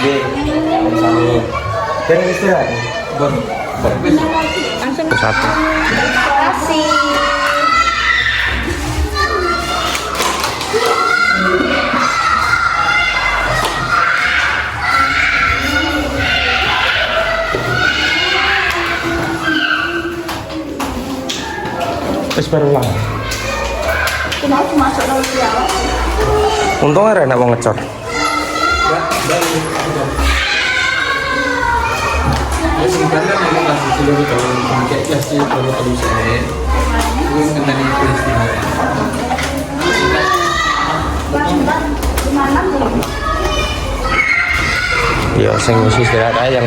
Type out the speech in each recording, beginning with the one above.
Nggih. Sami. Dan istirahat. Bon. Langsung Satu. kasih. Wis baru lah. Mau masuk dalam siapa? Untungnya enak wong ngecor. Sebenarnya memang kasih seluruh tahun pakai kasih kalau terus saya itu kena di peristiwa. Gimana nih? Ya sing wis istirahat ae yang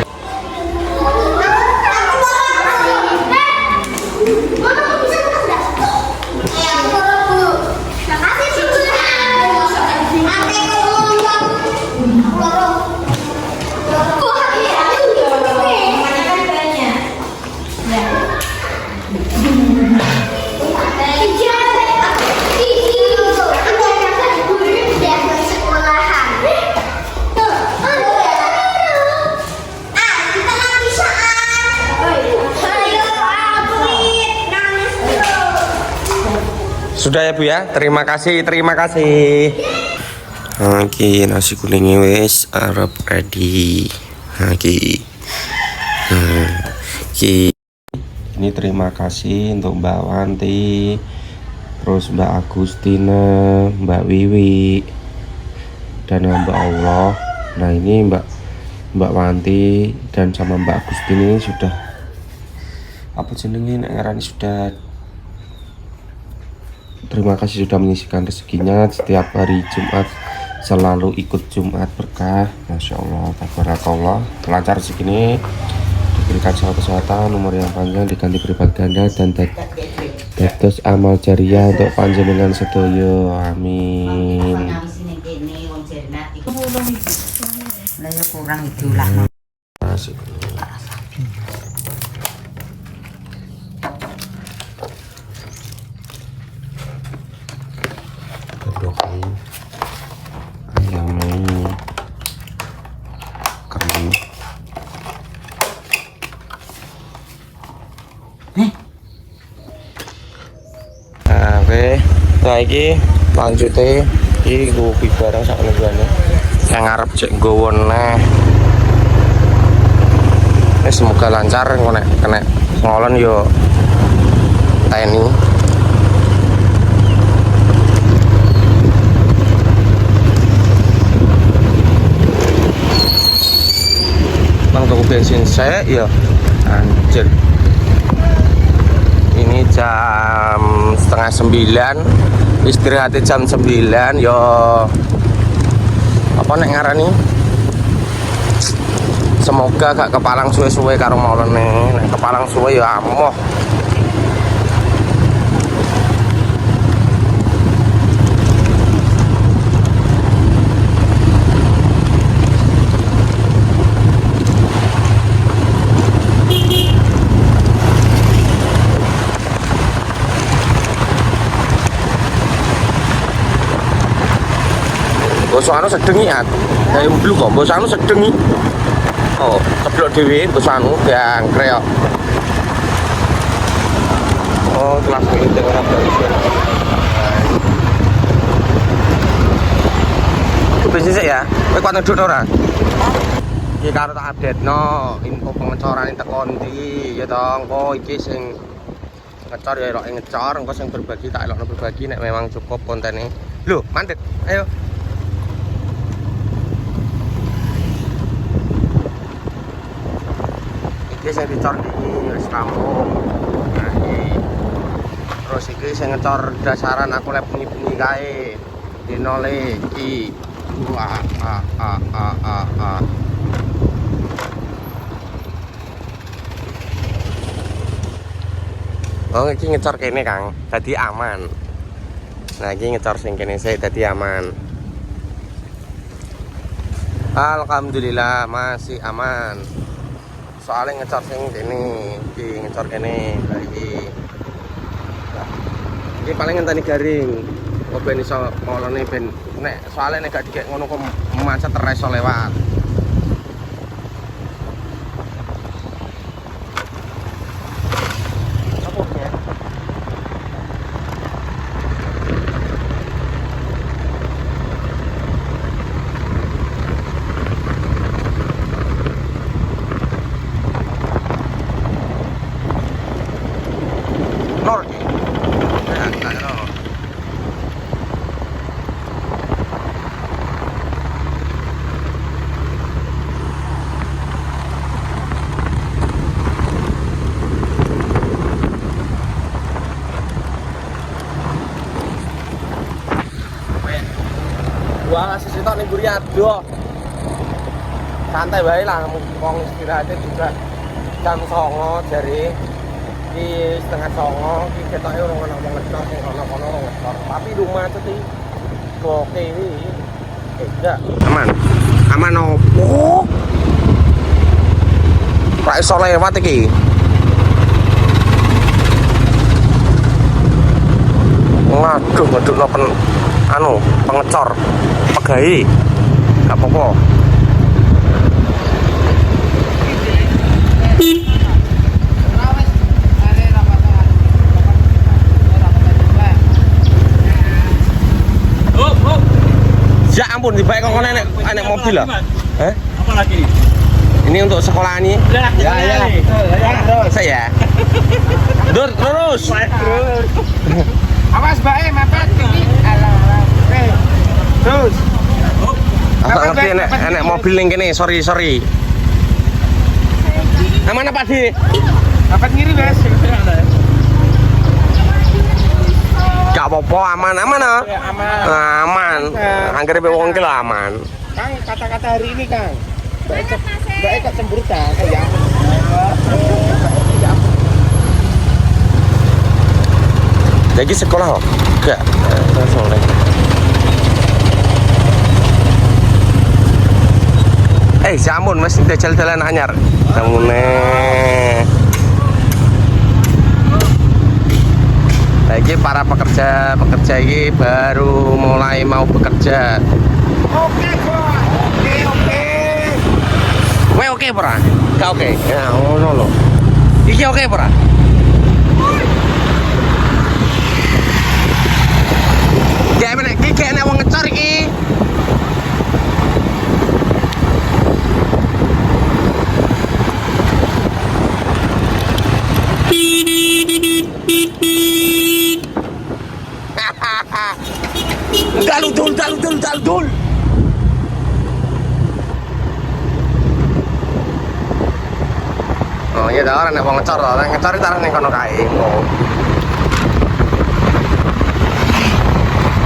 sudah ya Bu ya. Terima kasih, terima kasih. Oke, nasi kuningnya wis arep ready. Oke. Oke. Ini terima kasih untuk Mbak Wanti, terus Mbak Agustina, Mbak Wiwi, dan Mbak Allah. Nah ini Mbak Wanti dan sama Mbak Agustina ini sudah apa jenenge nek ngarani sudah. Terima kasih sudah menyisihkan rezekinya setiap hari Jumat, selalu ikut Jumat berkah. Masya Allah, tabarakallah, lancar segini, diberikan sehat kesehatan, umur yang panjang, diganti berlipat ganda, dan dados amal jariah untuk panjenengan sedoyo. Amin. Kurang itu lah. Asik. Ayamnya kering. Nah iki lanjutnya iki gue barang sak negane. Saya ngarep cek nggowo neh. Semoga lancar kena ngolon yo teni. Bang tuku bensin saya ya anjir. Ini jam 8:30, istirahatnya jam 9 yo. Apa nek ngarani? Semoga gak kepalang suwe-suwe karo maulane. Nek kepalang suwe ya amoh. Bosano sedengi ya, kayak blue kok. Bosano sedengi. Oh, ceplok dewi, bosano yang kreok. Oh, kelas ini orang baru. Bisnis ya, kowe kuat ngedut ora? Iki karo tak update no, info pengecoran ini tekan ndi ya to, engko iki sing ngecor ya elok ngecor, engko sing berbagi tak elokno berbagi nek memang cukup kontennya. Lho, mandek. Ayo. Iki sing dicor iki wis rampung. Nah iki. Terus iki sing ngecor dasaran aku lek bengi-bengi kae. Dinole iki. Wah, Oh, iki ngecor kene, Kang. Dadi aman. Nah, iki ngecor sing kene sik dadi aman. Alhamdulillah masih aman. Soalnya ngecor sing kene, iki ngecor kene lagi. Nah, iki paling ngenteni garing. Kok ben iso molone ben nek soalnya nek gak dikek ngono kok macet terus iso lewat. tok ning mburi adoh. Santai wae lah wong istirahatnya juga jam 09.00 jare. Iki setengah 09.00 iki ketoke ora ono wong ngecor sing ono-ono ora ngecor. Tapi rumah itu iki oke iki. Enggak. Aman. Aman opo? Ra iso lewat iki. Waduh, ngedukno pengecor. Pegawe. Gak apa-apa. Ya ampun, tiba kok enek mobil lah. Apa lagi? Ini untuk sekolah ini. Ya. Saya. Terus. Awas bae mepet iki. Terus. Aku ngerti enek mobil ning kene, sorry. Aman apa, Di? Dapat ngiri, Wes. Gak apa-apa, aman ah. Ya, aman. Aman. Anggere wong ki lah aman. Kang, kata-kata hari ini, Kang. Baik kok cemburu ta, kayak Lagi sekolah kok? Enggak. Langsung lagi. Jamun Mas jalan-jalan anyar. Jamune. Lagi para pekerja ini baru mulai mau bekerja. Oke, Kowe oke ora? Gak oke. Ya ngono lho. Iki oke ora? Kayak wong ngecor iki. Dul. Oh iya dah orang wong ngecor itu arah ning kono kae.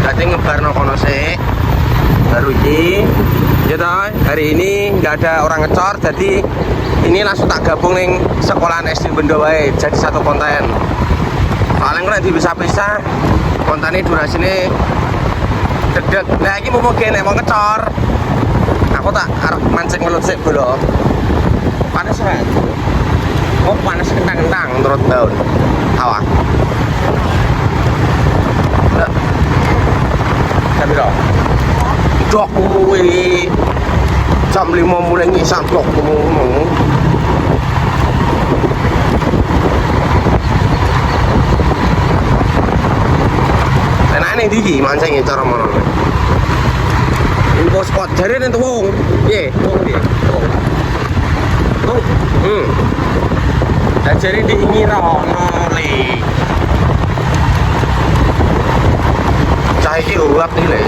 Berarti ngebarno kono sik. Baru iki. Ya toh, hari ini nggak ada orang ngecor, jadi ini langsung tak gabung ning sekolahan SD Bendo wae, jadi satu konten. Paling ora bisa-bisa kontennya durasine dedek. Nah iki mau kene mau ngecor. Aku tak arep mancing welut sik bolo. Panas kan? Oh panas kentang-kentang menurut daun. Awak. Tapi dong. Dok kuwi jam 5 mulai ngisak blok ngono. Enake ndi iki mancinge cara mono. Info spot jare ning wong. Piye? Wong piye? Jare di ngirono le. Cah iki uap iki le.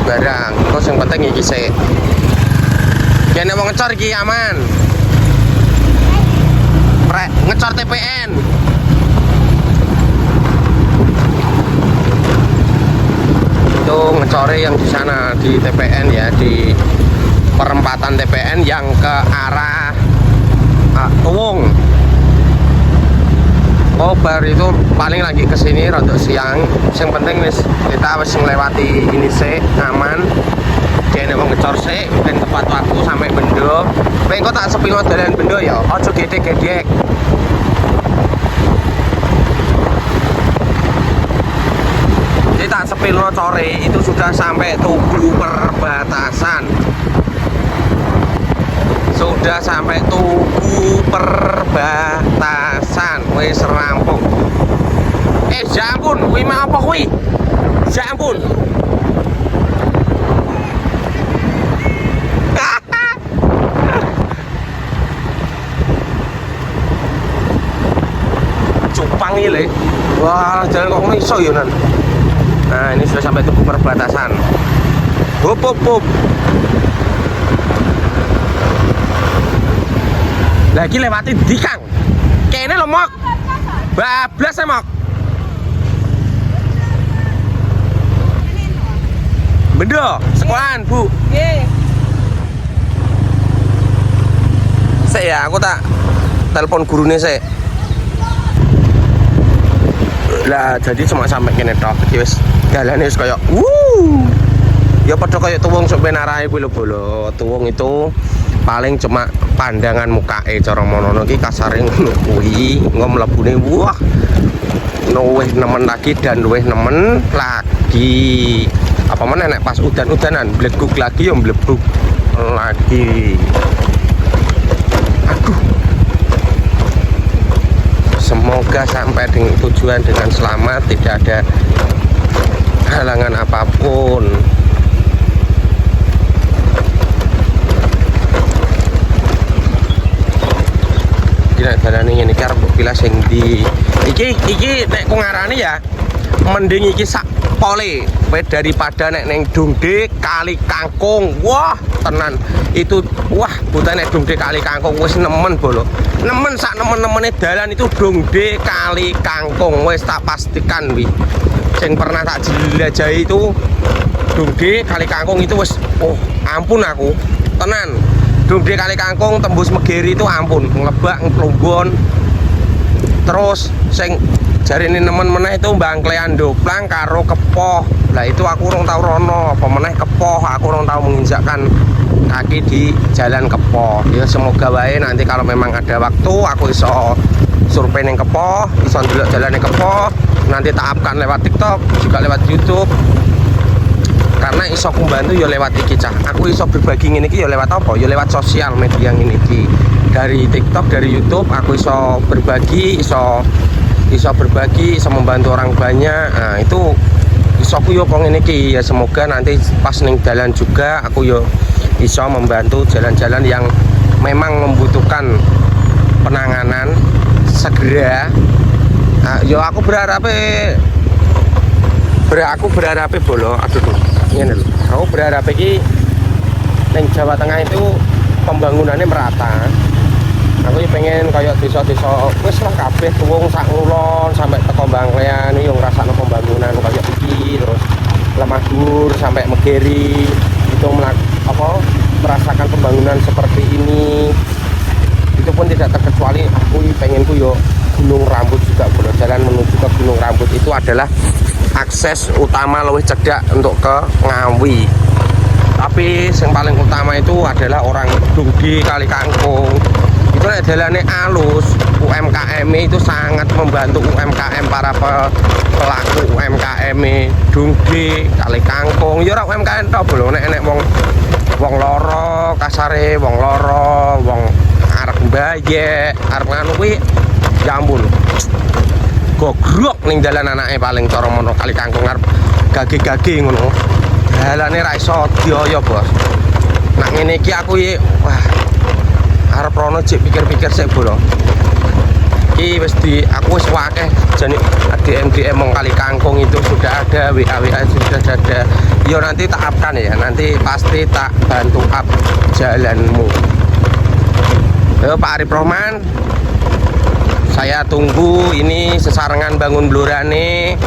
Barang, terus yang penting iki sik. Kene wong ngecor iki aman. Rek, ngecor TPN. Itu ngecore yang di sana di TPN ya, di perempatan TPN yang ke arah Tuwung. Oh bar itu paling lagi kesini rada siang. Yang penting kita wis nglewati ini sik aman. Dene wong ngecor sik ben tepat waktu sampai Bendo. Pengko tak sepilo dalan Bendo ya, aja gedhe-gedhek. Jadi tak sepilo core itu sudah sampai Tugu perbatasan. Sudah sampai Tugu perbatasan. wis rampung. Jampun, kuwi mau apa kuwi? Jampun. Cupang ini, wah jalan kok iso ya nan. Nah ini sudah sampai tuku perbatasan. Hop hop hop. Lagi lewati di Kang. Kene lho mok. Bablas mok. Bendo, sekolahan Bu. Nggih. Sik ya, aku tak telepon gurune sik. Lah jadi cuma sampai kene tok. Wis dalane wis kaya ya padha kaya tuwung sok ben arahe kuwi lho bolo. Tuwung itu paling cuma pandangan mukae cara mono iki kasare ngono kuwi. Engko mlebune wah. Luwih nemen lagi dan luwih nemen lagi. Apa mana nek pas udan-udanan bleduk lagi yang mlebuk lagi. Aduh. Semoga sampai dengan tujuan dengan selamat, tidak ada halangan apapun. Tidak dalane ngene iki arep pilih sing ndi. Iki nek ku ngarani ya mending iki sak pole daripada nek neng Dungde Kali Kangkung. Wah tenan itu, wah buta nek Dungde Kali Kangkung wis nemen bolo, nemen sak nemen-nemene dalan itu Dungde Kali Kangkung wis tak pastikan wi. Sing pernah tak jelajahi itu Dungde Kali Kangkung itu wis ampun aku tenan. Dungde Kali Kangkung tembus Megeri itu ampun ngelebak ngeplumbon. Terus sing jarine nemen meneh itu Bangklean Doplang karo Kepoh. Lah itu aku urung tau rono, apa meneh Kepoh aku urung tau menginjakkan kaki di jalan Kepoh. Ya semoga wae nanti kalau memang ada waktu aku iso survei ning Kepoh, iso ndelok jalane Kepoh, nanti tak upkan lewat TikTok, juga lewat YouTube. Karena iso aku bantu ya lewat iki cah. Aku iso berbagi ngene iki ya lewat apa? Ya lewat sosial media ngene iki. Dari TikTok, dari YouTube aku iso berbagi, iso berbagi, iso membantu orang banyak. Nah, itu iso aku yo kok ngene iki ya semoga nanti pas ning dalan juga aku yo iso membantu jalan-jalan yang memang membutuhkan penanganan segera. Nah, yo aku berharap bolo, aduh ngene lho. Aku berharap iki ning Jawa Tengah itu pembangunannya merata. Aku pengen kayak desa-desa wis lah kabeh tuwung sak ngulon sampai teko Bangklean yo ngrasakno pembangunan kayak iki, terus Lemahdur sampai Megeri itu merasakan pembangunan seperti ini. Itu pun tidak terkecuali aku pengenku yo Gunung Rambut juga, bro. Jalan menuju ke Gunung Rambut itu adalah akses utama luwih cedhak untuk ke Ngawi. Tapi yang paling utama itu adalah orang Dungde Kali Kangkung. Itu nek dalane alus, UMKM itu sangat membantu UMKM, para pelaku UMKM Dungde Kali Kangkung. Ya ora UMKM tok lho, nek wong loro kasare, wong loro, wong arep mbayek, arep nganu kuwi ya ampun. Gogrok ning dalan anake paling cara mono Kali Kangkung arep gage-gage ngono. Dalane ra iso dioyo, Bos. Nak ngene iki aku wah arep rono cek pikir-pikir sik bolo. Iki wis aku wis akeh jane DM mong Kali Kangkung itu sudah ada, WA sudah ada. Yo nanti tak upkan ya, nanti pasti tak bantu up jalanmu. Yo Pak Arif Rohman, saya tunggu ini sesarengan bangun blurane.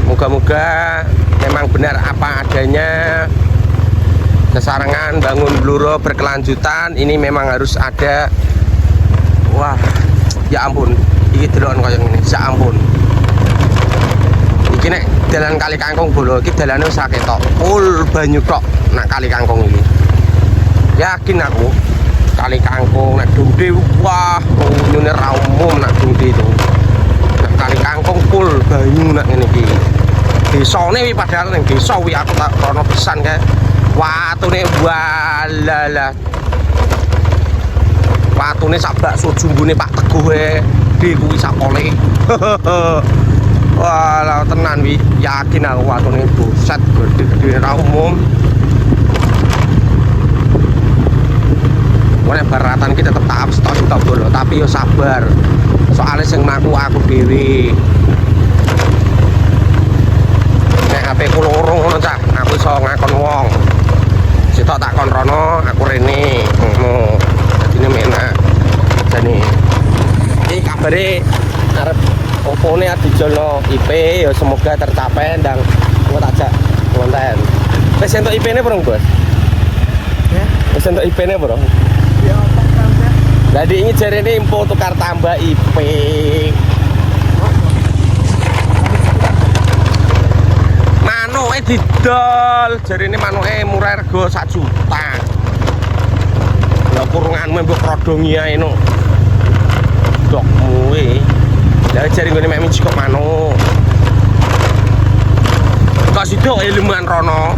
Moga-moga memang benar apa adanya. Sesarengan bangun bluro berkelanjutan ini memang harus ada. Wah, ya ampun, iki delon koyo ngene, ya ampun. Iki nek dalan Kali Kangkung bolo, iki dalane wis akeh tok, full banyu tok nak Kali Kangkung ini. Yakin aku Kali Kangkung nek Dungde wah, nyune ra umum nak Dungde itu. Nak Kali Kangkung full banyu nak ngene iki. Desane wi padahal ning desa wi aku tak rono pisan kae. Watune walala. Watune sak bakso jumbune Pak Teguh gede kuwi sakole. Wah, tenan wi, yakin aku watune buset gede-gede ra umum. Nek baratan kita tetep tak stop dulu, tapi yo sabar. Soalnya sing mlaku aku dhewe. Nek HP ku loro ngono cak, aku iso ngakon wong. Sitok tak kon rono, aku rene. Ngono. Dadine menak. Jane. Iki kabare arep opone dijolno IP ya semoga tercapai ndang engko tak jak konten. Wis entuk IP-ne burung, Bos? Ya. Wis entuk IP-ne burung? Ya, tambah. Jadi ini jarene info tukar tambah IP. Manuke didol, jarene manuke murah rego 1 juta. Lah kurunganmu mbok prodongi ae no. Dokmu e. Lah jare ngene mek minci kok manuk. Kok sido ilmuan rono.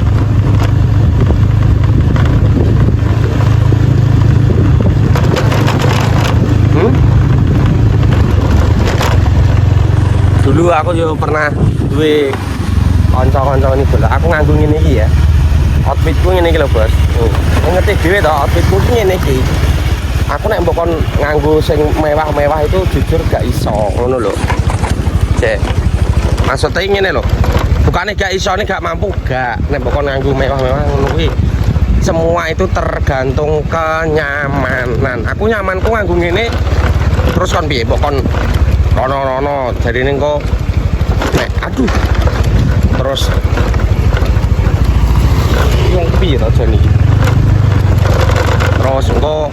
Dulu aku juga pernah duwe kanca-kanca ini bola. Aku nganggo ngene iki ya. Outfitku ngene iki lho, Bos. Ngerti dhewe to, outfitku ngene iki. Aku nek mbok kon nganggo sing mewah-mewah itu jujur gak iso, ngono lho. Cek. Maksudnya ngene lho. Bukannya gak iso, ini gak mampu, gak. Nek mbok kon nganggo mewah-mewah ngono kuwi. Semua itu tergantung kenyamanan. Aku nyamanku nganggo ngene. Terus kon piye mbok kon rono jadi ini kok aduh terus yang piye to jane iki terus engko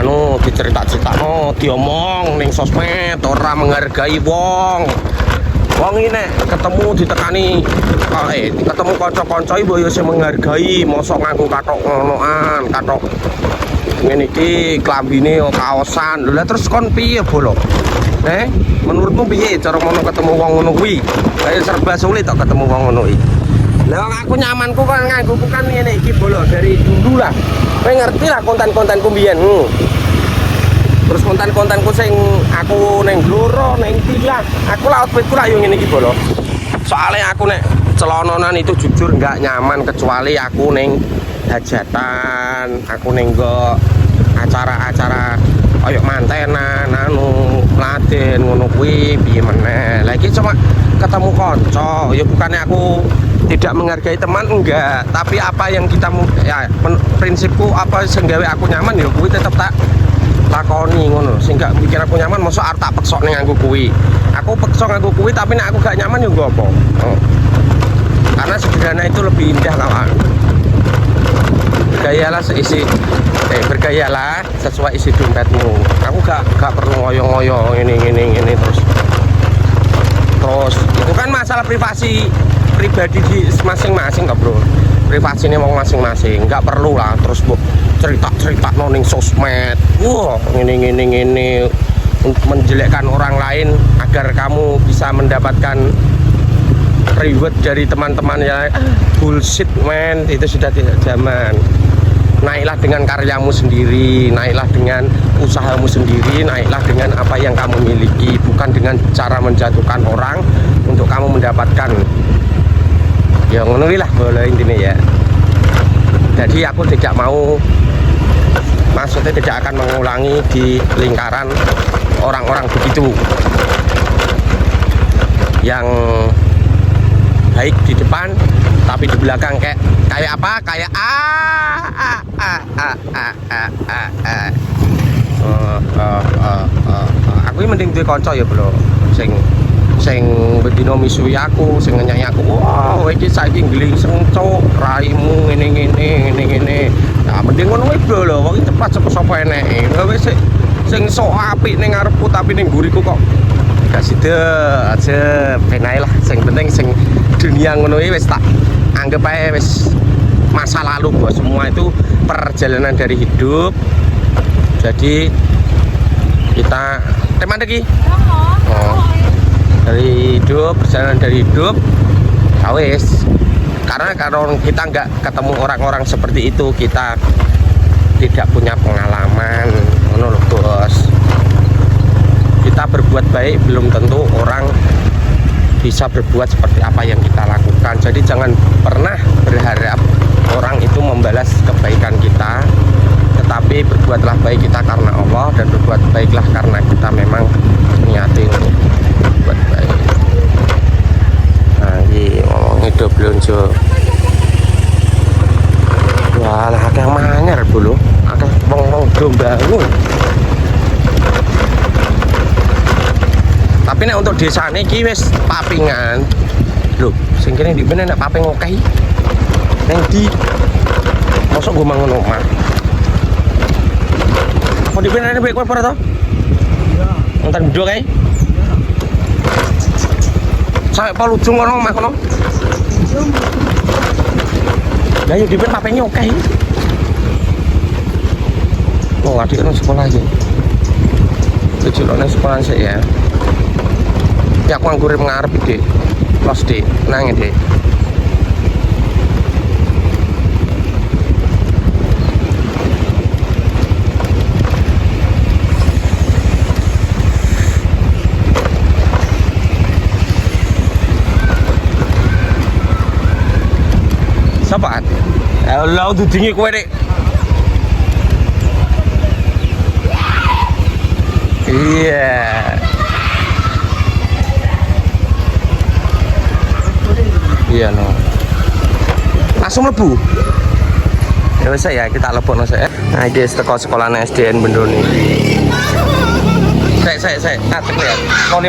anu dicerita-critakno diomong ning sosmed ora menghargai wong ini ketemu ditekani ketemu kanca-kanca iki yo sing menghargai mosok nganggo kathok ngonoan kathok ngene iki klambine kaosan lha terus kon piye bolo menurutmu piye cara ngono ketemu wong ngono kuwi? Kayak serba sulit kok ketemu wong ngono iki. Lah aku nyamanku kan nganggo kan ngene iki bolo dari dulu lah. Kowe ngerti lah konten-kontenku mbiyen. Terus konten-kontenku sing aku ning Bluro, ning Tilah. Aku lah outfitku lah yo ngene iki bolo. Soalnya aku nek celononan itu jujur nggak nyaman kecuali aku ning hajatan, aku ning acara-acara ayo mantenan anu Laden ngono kuwi piye meneh. Lagi cuma ketemu kanca ya bukannya aku tidak menghargai teman enggak, tapi apa yang kita ya prinsipku apa sing gawe aku nyaman ya kuwi tetep tak lakoni ngono sing gak mikir aku nyaman mosok arep tak peksok ning nganggo kuwi. Aku peksok nganggo kuwi tapi nek aku gak nyaman ya nggo apa. Karena sederhana itu lebih indah kawan. Bergayalah bergayalah sesuai isi dompetmu. Aku gak perlu ngoyo-ngoyo ini terus itu kan masalah privasi pribadi di masing-masing kok bro, privasinya mau masing-masing nggak perlu lah terus bu cerita noning sosmed ini menjelekkan orang lain agar kamu bisa mendapatkan reward dari teman-teman ya. Bullshit man, itu sudah tidak zaman. Naiklah dengan karyamu sendiri, naiklah dengan usahamu sendiri, naiklah dengan apa yang kamu miliki, bukan dengan cara menjatuhkan orang untuk kamu mendapatkan. Ya ngono lah boleh intinya ya. Jadi aku tidak mau, maksudnya tidak akan mengulangi di lingkaran orang-orang begitu yang baik di depan tapi di belakang kayak apa kayak aku ini mending duwe kanca ya bro sing bedino misui aku sing nyanyi aku wow iki saiki nglingseng cuk raimu ngene nah mending ngono wae bro lho wong cepat sapa eneke wis sing sok apik ning ngarepku tapi ning mburiku kok gak sida aja ben ae lah sing penting sing dunia ngono wis tak anggap aja wis masa lalu bos. Semua itu perjalanan dari hidup. Jadi kita teman lagi dari hidup, perjalanan dari hidup wis karena kalau kita nggak ketemu orang-orang seperti itu kita tidak punya pengalaman ngono lho bos. kita berbuat baik belum tentu orang bisa berbuat seperti apa yang kita lakukan. Jadi jangan pernah berharap orang itu membalas kebaikan kita, tetapi berbuatlah baik kita karena Allah, dan berbuat baiklah karena kita memang niatin untuk berbuat baik. Nah ini ngomong hidup belanja. Wah lah akeh manyer dulu, akeh wong-wong dombangun. Tapi nek untuk desa ini wis papingan. Loh, sing kene ndi meneh nek paping akeh. Neng di mosok gue mangun omah. Apa di meneh nek kowe ora to? Iya. Entar berdua kae. Sampai pol ujung kono omah kono. Lah yo dipin papingnya akeh. Oh, adik nang sekolah iki. Tujuane sekolah sik ya. Ya aku nganggur ngarep iki. Los di nang iki. Sapat. Allah dudinge kowe nek. Iya. Iya no. Langsung lebu. Ya wis ya kita lebokno sik. Nah iki teko sekolah SDN Bendoni. Sik. Atek ya. 05.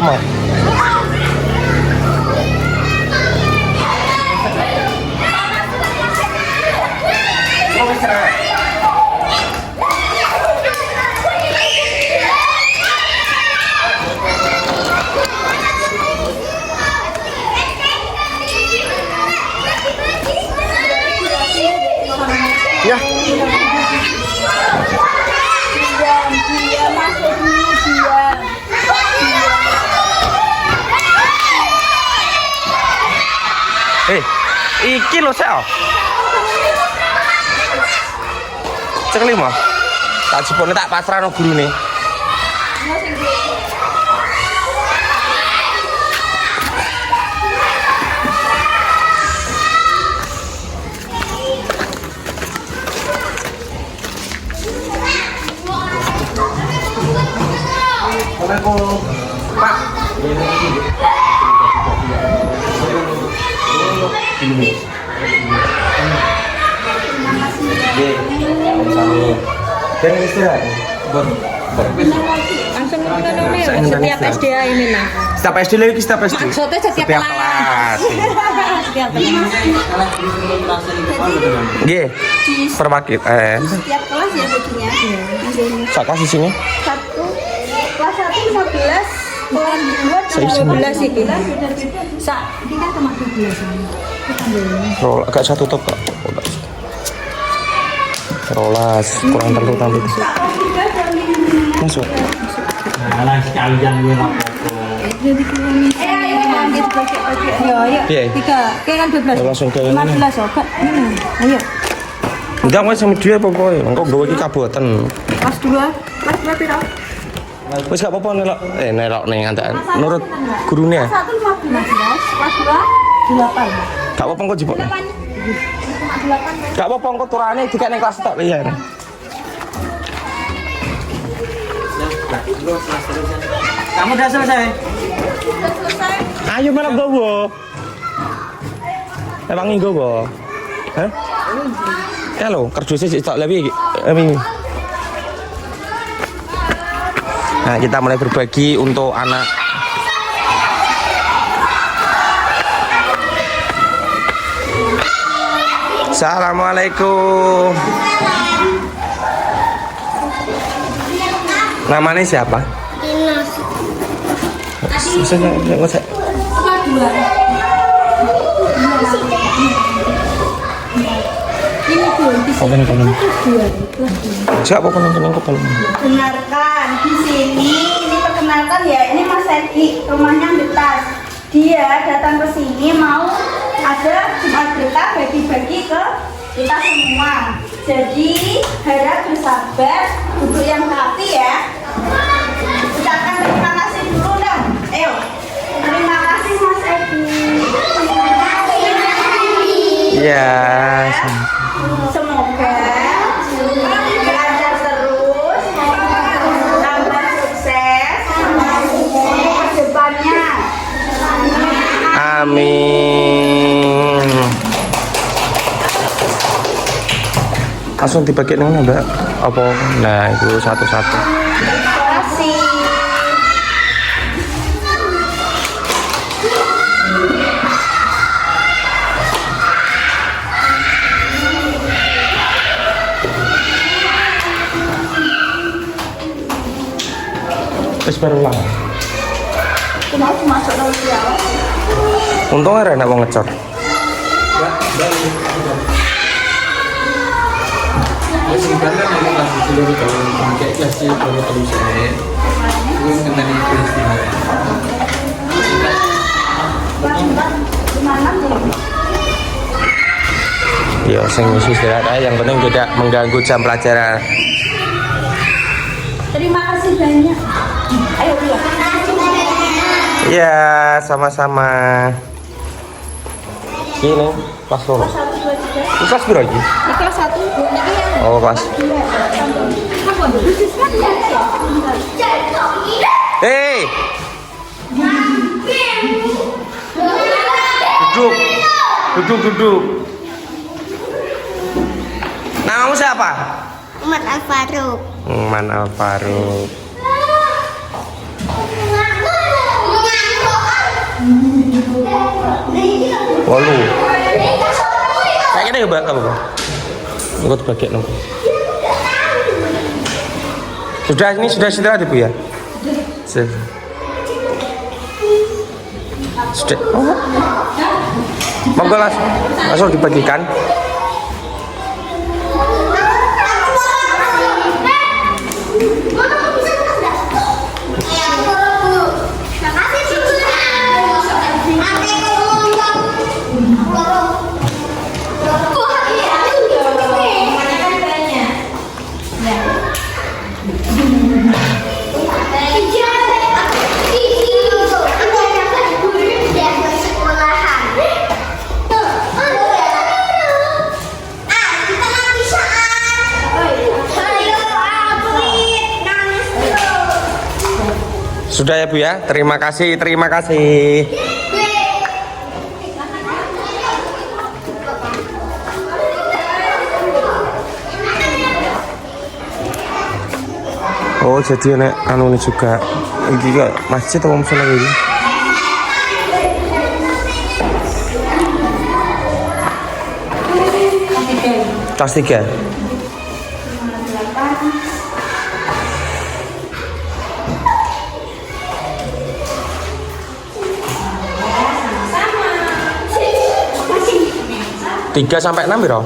Ya. Iki lho sik. Cek lima. Tak jebone tak pasrahno gurune. Pak. Ini. Dan istirahat. Langsung setiap SDA ini lah. Setiap SD lagi setiap SD. Maksudnya setiap kelas. Setiap kelas. Nggih. Perwakil. Setiap kelas ya baginya. Sak kelas di sini. Satu kelas 1 15, kelas 2 12 iki. Sak kita cuma 12. Roll agak satu top kak. Rolas kurang tentu. Masuk. Nah, sekalian gue rapopo. Piye? 3, kayak kan 12. Langsung ke 15 obat. Ayo. Enggak wis sama dia pokoknya. Engko nggawa iki kaboten. Kelas 2. Kelas berapa piro? Wis gak apa-apa nelok ning antakan. Nurut gurune. Kelas 1 15, kelas 2 8. Gak apa-apa engko jebok. Gak apa-apa engko turane dikek ning kelas tok iya. Kamu udah selesai? Ayo melok gowo. Emang nggowo. Hah? Ya lo, kerja sih tak lebih ini. Nah, kita mulai berbagi untuk anak. Assalamualaikum. Namanya siapa? Dinas. Nggak usah. Siapa penonton kepala? Dengarkan di sini, ini perkenalkan ya, ini Mas Edi, rumahnya Betas. Dia datang ke sini mau ada Jumat berkah bagi-bagi ke kita semua. Jadi harap bersabar, duduk yang rapi ya. Ucapkan terima kasih Iya. Semoga lancar terus, tambah sukses ke depannya. Amin. Langsung dibagi nang Mbak. Apa? Nah, itu satu-satu. Terima kasih. Wis baru lang. Mau masuk dalam siapa? Untungnya enak mau ngecor. Masih kan aku kasih seluruh tahun pakai kasih kalau terus saya. Gue ngenteni peristiwa. Gimana nih? Ya, sing wis istirahat ae, yang penting tidak mengganggu jam pelajaran. Terima kasih banyak. Ayo dulu. Iya, sama-sama. Ini kelas loro. Ini kelas berapa lagi? Ini kelas 1. Oh, kelas. Hei! Duduk. Duduk. Namamu siapa? Umat Al-Faruq. Man Al-Faruq. Walu. Kayak gini ya, Mbak, apa? Ikut bagian dong. Sudah istirahat Ibu ya? Sudah. Oh. Monggo langsung dibagikan. Sudah ya Bu ya, terima kasih. Oh jadi nek anu ini juga, ini juga masjid atau musola ini? Kelas 3. Tiga sampai 6 biro?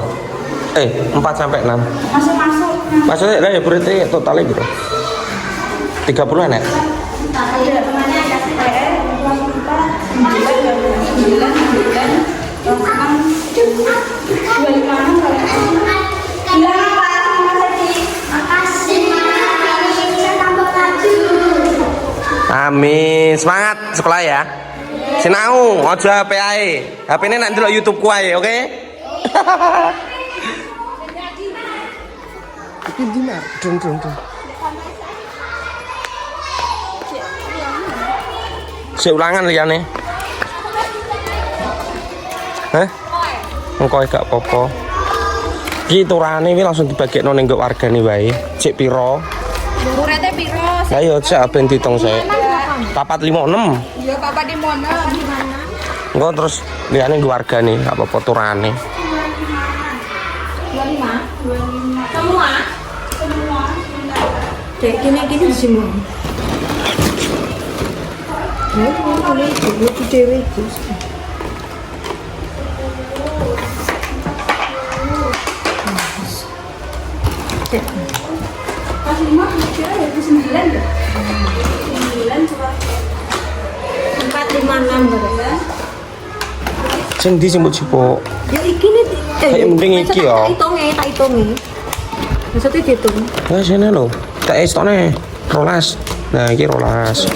4 sampai 6. Masuk. Maksudnya lah ya berarti totalnya biro? 30 enak? Iya, temannya kasih PR, uang kita 9, Amin, semangat sekolah ya. Sinau, ojo HP ae. HP ini nanti lo YouTube ku ae, oke? Iki ndi mak? Dung. Seulangan liyane. Hah? Engko gak apa-apa. Iki turane iki langsung dibagekno ning wargane wae. Cek piro? Urete piro? Ayo cek ben ditung saya. 456. Ya Bapak di mana? Di mana? Engko terus liyane nggo wargane, gak apa-apa turane. 25. Semua. Dek gini semua. Boleh itu cewek itu. Pas 5 kira ya 9 deh. 9 coba 456 berarti. Sing ndi sing mbok cipok? Ya iki nih. Kayak mending iki ya. Tak hitungi. Maksudnya dihitung. Lah sene lho. Tak estone 12. Nah, iki 12.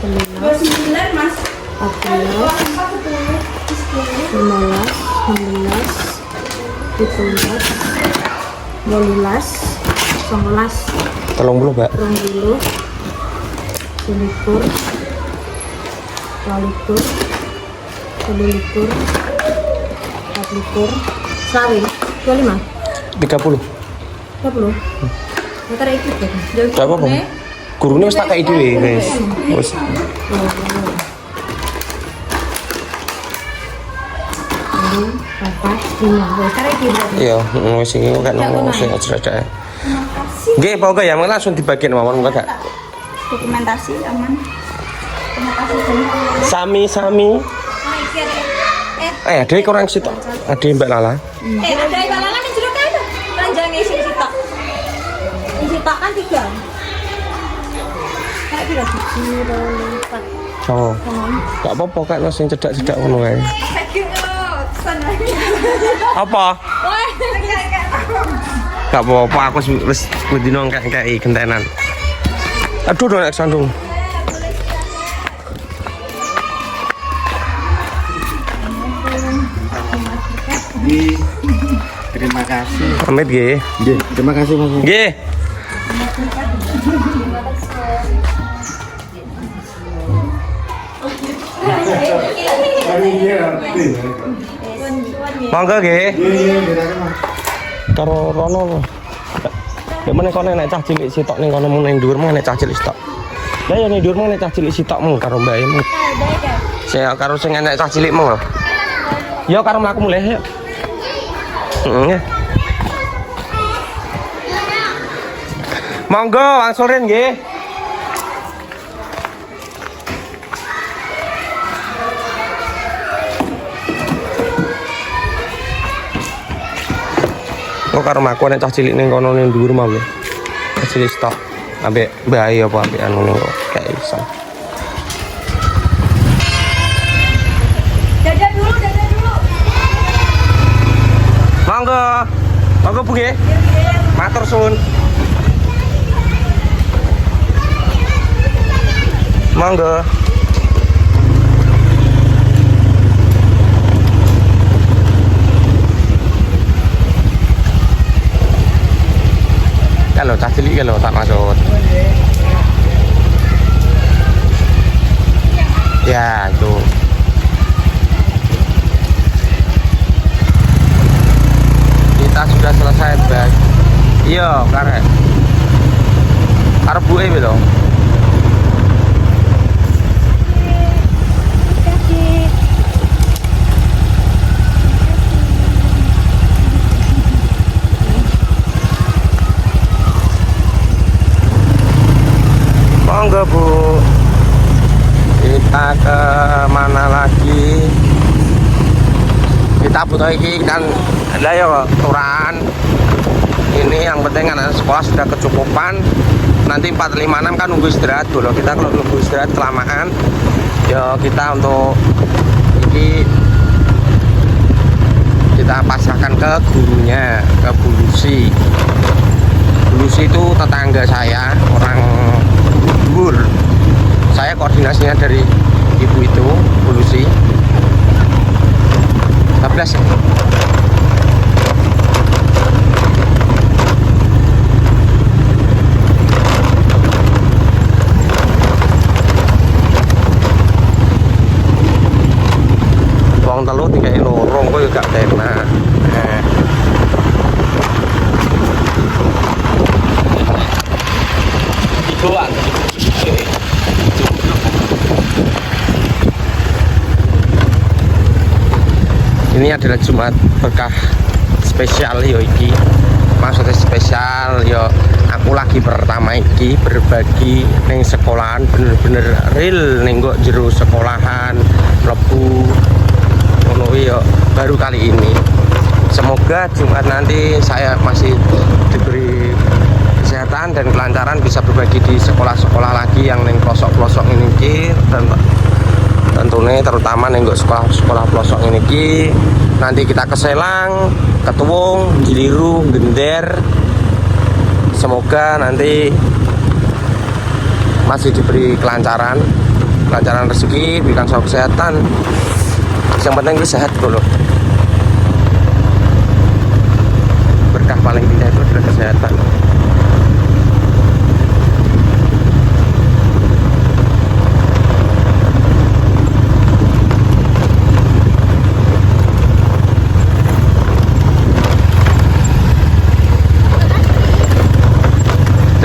29 Mas. 14, 15, Tolong dulu, Mbak. 30. Gak apa-apa. Gurunya wis tak kayak dhewe wis. Wis. Iya, wis iki kok ono sing cerdas. Nggih, pokoke ya langsung dibagiin mawon enggak? Dokumentasi aman. Terima kasih. Sami. Ada kurang sitok. Ada Mbak Lala. Ada Mbak Lala yang jeruk kan? Panjang isi sitok. Isi sitok kan 3. Kayak kira 4. Oh. Gak apa-apa kan sing cedak-cedak ngono kae. Apa? Gak apa-apa, aku wis dino kayak gentenan. Aduh, nek sandung. Terima kasih. Pamit nggih. Nggih, terima kasih Mas. Nggih. Monggo nggih. Karo rono. Nek meneh kono nek cah cilik sitok ning kono mung ning dhuwur mung nek cah cilik sitok. Lah ya ning dhuwur mung nek cah cilik sitok mung karo mbakmu. Sing karo sing enek cah cilik mung lho. Ya karo mlaku mulih. Heeh. Monggo wangsulin nggih. Kok karo maku nek cah cilik ning kono ning dhuwur mau. Cah cilik stok. Ambek bae apa ambek anu ning kok kayak iso. Dadah dulu. Monggo Bu nggih. Matur suwun. Monggo. Kalau cah cilik kalau tak maksud. Ya, itu. Kita sudah selesai, Bang. Iya, karek. Arep buke lho. Monggo Bu, kita ke mana lagi? Kita butuh iki kan ada ya aturan. Ini yang penting anak sekolah sudah kecukupan. Nanti 456 kan nunggu istirahat dulu. Kita kalau nunggu istirahat kelamaan, ya kita untuk ini kita pasrahkan ke gurunya, ke Bu Lucy. Bu Lucy itu tetangga saya, orang Bur. Saya koordinasinya dari ibu itu, Bu Lucy. 14 ya? Wong telu tinggal lorong kok juga gak enak. Doang. Ini adalah Jumat berkah spesial yo iki. Maksudnya spesial yo aku lagi pertama iki berbagi ning sekolahan bener-bener real ning kok jero sekolahan mlebu ngono yo baru kali ini. Semoga Jumat nanti saya masih diberi kesehatan dan kelancaran bisa berbagi di sekolah-sekolah lagi yang ning pelosok-pelosok ini ki, dan tentunya terutama ning sekolah-sekolah pelosok ini ki. Nanti kita ke Selang, ke Tuwung, Giliru, Gender. Semoga nanti masih diberi kelancaran rezeki, berikan kesehatan. Yang penting itu sehat dulu. paling tidak itu adalah kesehatan.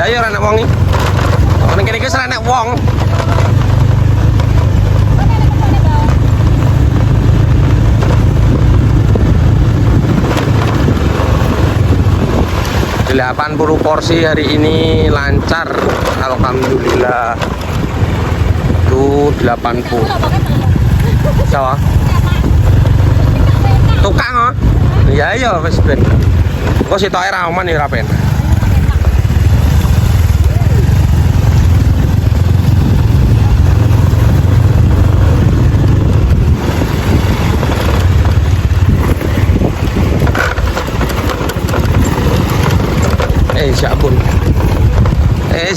Ayo ora nek wong iki. Ning kene iki ora nek wong. Delapan 80 porsi hari ini lancar, alhamdulillah. Tuh 80. Sawa. Tukang oh. Ya iya wis ben. Kok sitoke ra aman ya ra ben.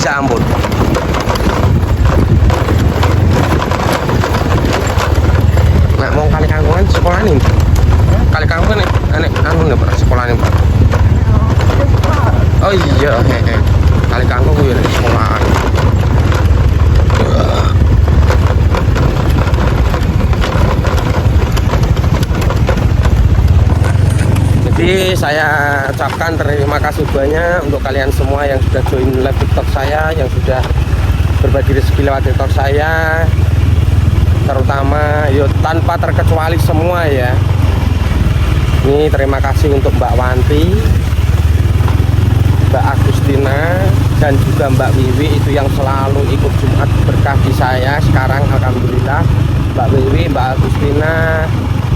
Ampun. Nah, mau kali kangkungan sekolah nih. Kali kangkungan nih, anu nggak pernah sekolah nih Pak. Oh iya, kali kangkung ya sekolahan. Jadi saya ucapkan terima kasih banyak untuk kalian semua yang sudah join live TikTok saya, yang sudah berbagi rezeki lewat TikTok saya, terutama yo tanpa terkecuali semua ya. Ini terima kasih untuk Mbak Wanti, Mbak Agustina, dan juga Mbak Wiwi itu yang selalu ikut Jumat berkah di saya. Sekarang alhamdulillah Mbak Wiwi, Mbak Agustina,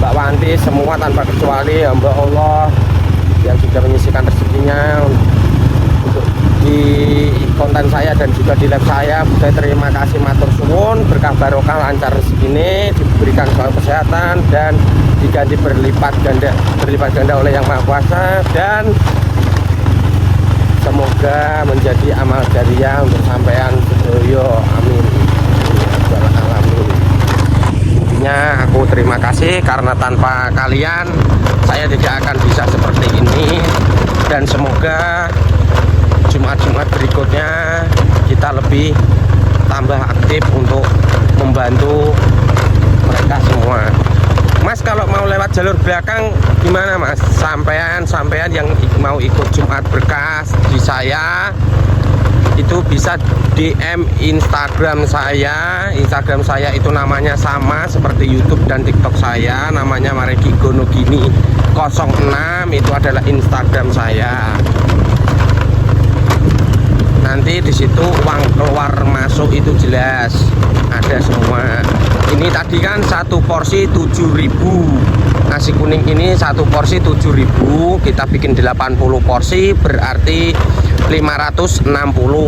Mbak Wanti, semua tanpa kecuali hamba Allah yang sudah menyisihkan rezekinya untuk di konten saya dan juga di live saya. Saya terima kasih matur suwun, berkah barokah, lancar rezeki ini, diberikan selalu kesehatan dan diganti berlipat ganda oleh Yang Maha Kuasa, dan semoga menjadi amal jariah untuk sampean sedoyo. Amin. Aku terima kasih karena tanpa kalian saya tidak akan bisa seperti ini, dan semoga Jumat-Jumat berikutnya kita lebih tambah aktif untuk membantu mereka semua. Mas, kalau mau lewat jalur belakang gimana Mas? Sampean yang mau ikut Jumat berkah di saya itu bisa DM Instagram saya. Instagram saya itu namanya sama seperti YouTube dan TikTok saya, namanya Maregi Gonogini 06. Itu adalah Instagram saya. Nanti di situ uang keluar masuk itu jelas ada semua. Ini tadi kan satu porsi 7.000. Nasi kuning ini satu porsi 7.000. Kita bikin 80 porsi berarti 560.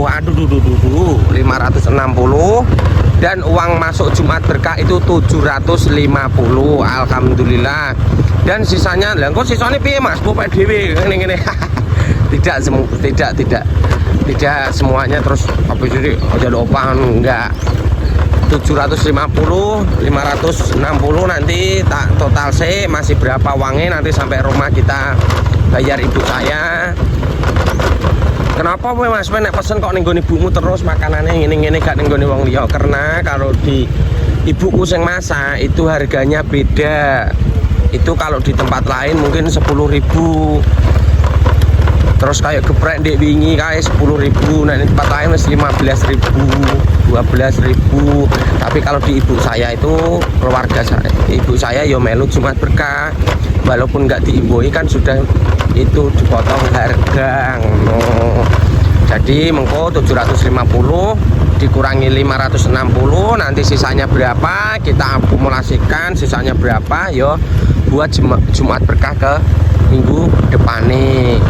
Aduh, 560. Dan uang masuk Jumat berkah itu 750. Alhamdulillah. Dan sisanya, lah kok sisanya piye Mas? Popek dhewe ngene-ngene. Tidak semuanya terus apa jadi aja lupa, enggak. 750, 560 nanti tak total sih masih berapa uangnya, nanti sampai rumah kita bayar ibu saya. Kenapa Mas nek pesen kok ning gone ibumu terus makanannya ngene-ngene gak ning gone wong liya? Karena kalau di ibuku sing masak itu harganya beda. Itu kalau di tempat lain mungkin 10.000. Terus kayak geprek dek wingi kayak 10.000, nah di tempat lain wis 15.000, 12.000. Tapi kalau di ibu saya itu keluarga saya, ibu saya yo melu Jumat berkah, walaupun nggak diimbui kan sudah itu dipotong harga. No. Jadi mengko 750 dikurangi 560, nanti sisanya berapa kita akumulasikan, sisanya berapa yo buat Jumat berkah ke minggu depan nih.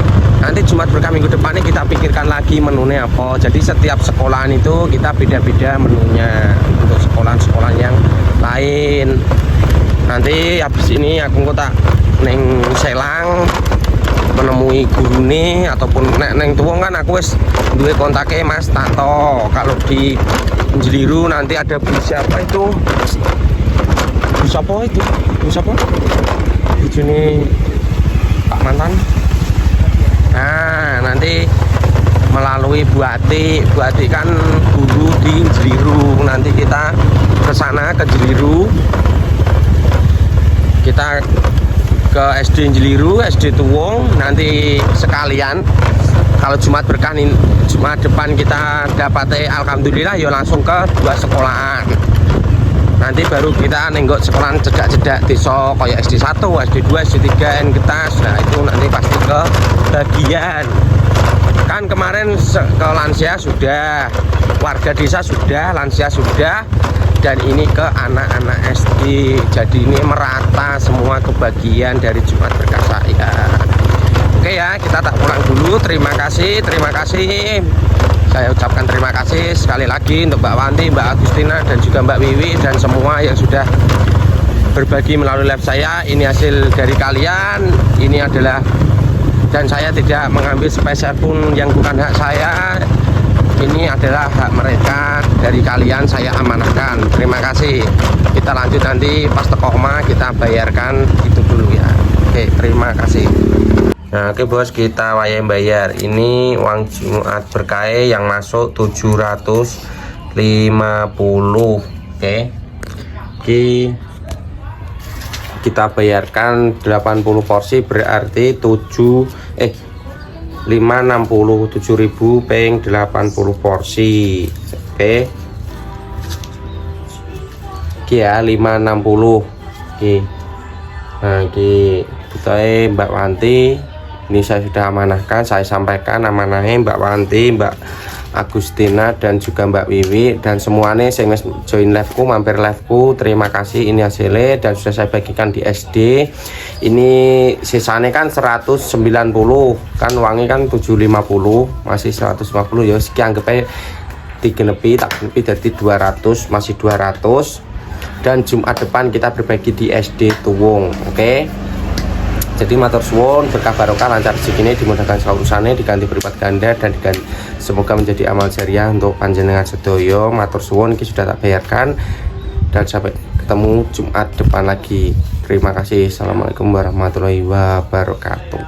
Nanti Jumat berkah minggu depan ini kita pikirkan lagi menunya apa. Jadi setiap sekolahan itu kita beda-beda menunya untuk sekolah-sekolah yang lain. Nanti habis ini aku tak neng Selang menemui guru nih, ataupun neng Tuwong kan aku wis duwe kontaknya Mas Tanto. Kalau di Jeliru nanti ada Bu siapa itu? Bu siapa itu? Bu siapa? Bu ini Pak mantan. Nah, nanti melalui Bu Ati kan guru di Jeliru. Nanti kita ke sana ke Jeliru. Kita ke SD Jeliru, SD Tuwung. Nanti sekalian kalau Jumat berkah nih, Jumat depan kita dapat alhamdulillah ya langsung ke 2 sekolahan. Nanti baru kita nenggok sekolahan cedak-cedak desa kayak SD 1, SD 2, SD 3 Getas. Nah, itu nanti pasti ke bagian. Kan kemarin ke lansia sudah, warga desa sudah, lansia sudah, dan ini ke anak-anak SD. Jadi ini merata semua kebagian dari Jumat berkah saya. Oke ya, kita tak pulang dulu. Terima kasih. Saya ucapkan terima kasih sekali lagi untuk Mbak Wanti, Mbak Agustina, dan juga Mbak Wiwi, dan semua yang sudah berbagi melalui live saya. Ini hasil dari kalian. Ini adalah, dan saya tidak mengambil spesial pun yang bukan hak saya. Ini adalah hak mereka, dari kalian saya amanahkan. Terima kasih. Kita lanjut nanti pas tekokma kita bayarkan itu dulu ya. Oke, terima kasih. Nah, oke bos, kita wayang bayar. Ini uang Jumat berkah yang masuk 750. Oke. Kita bayarkan 80 porsi berarti 560 7.000 peng 80 porsi. Oke. Ya 560. Oke. Nah, kita Mbak Wanti. Ini saya sudah amanahkan, saya sampaikan amanahnya Mbak Wanti, Mbak Agustina, dan juga Mbak Wiwi, dan semuanya saya join liveku, mampir liveku. Terima kasih, ini hasilnya dan sudah saya bagikan di SD. Ini sisanya kan 190, kan uangnya kan 750, masih 150 ya. Sekian anggapnya tak genepi jadi 200, masih 200. Dan Jumat depan kita berbagi di SD Tuwung. Oke. Jadi matur suwun, berkah barokah, lancar rezekine, dimudahkan segala urusannya, diganti berlipat ganda, dan semoga menjadi amal jariah untuk panjenengan sedoyo. Matur suwun, ini sudah tak bayarkan, dan sampai ketemu Jumat depan lagi. Terima kasih. Assalamualaikum warahmatullahi wabarakatuh.